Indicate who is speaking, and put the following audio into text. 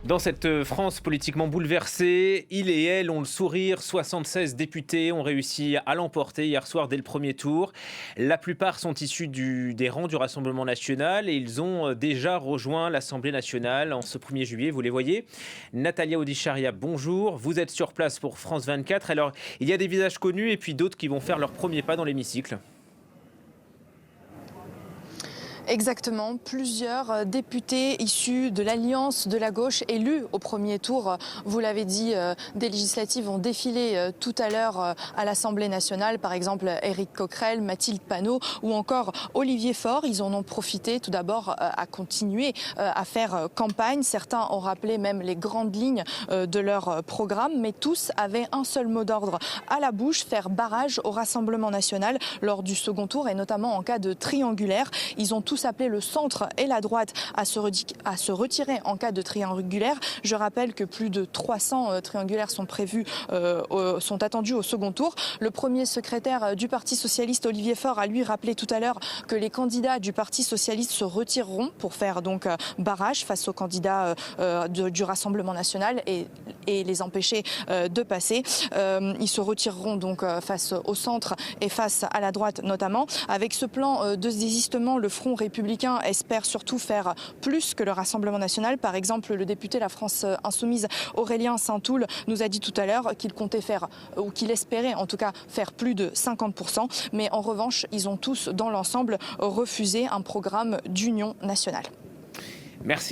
Speaker 1: Dans cette France politiquement bouleversée, il et elle ont le sourire. 76 députés ont réussi à l'emporter hier soir dès le premier tour. La plupart sont issus des rangs du Rassemblement national et ils ont déjà rejoint l'Assemblée nationale en ce 1er juillet. Vous les voyez. Natalia Odisharia, bonjour. Vous êtes sur place pour France 24. Alors, il y a des visages connus et puis d'autres qui vont faire leur premier pas dans l'hémicycle.
Speaker 2: Exactement, plusieurs députés issus de l'Alliance de la gauche élus au premier tour, vous l'avez dit, des législatives ont défilé tout à l'heure à l'Assemblée nationale, par exemple Éric Coquerel, Mathilde Panot ou encore Olivier Faure. Ils en ont profité tout d'abord à continuer à faire campagne. Certains ont rappelé même les grandes lignes de leur programme, mais tous avaient un seul mot d'ordre à la bouche: faire barrage au Rassemblement national lors du second tour et notamment en cas de triangulaire. Ils ont tous appelé le centre et la droite à se retirer en cas de triangulaire. Je rappelle que plus de 300 triangulaires sont sont attendus au second tour. Le premier secrétaire du Parti socialiste, Olivier Faure, a lui rappelé tout à l'heure que les candidats du Parti socialiste se retireront pour faire donc barrage face aux candidats du Rassemblement national et les empêcher de passer. Ils se retireront donc face au centre et face à la droite notamment. Avec ce plan de désistement, le Front républicain espère surtout faire plus que le Rassemblement national. Par exemple, le député La France Insoumise Aurélien Saint-Toul nous a dit tout à l'heure qu'il comptait faire, ou qu'il espérait en tout cas faire plus de 50%. Mais en revanche, ils ont tous dans l'ensemble refusé un programme d'union nationale.
Speaker 1: Merci.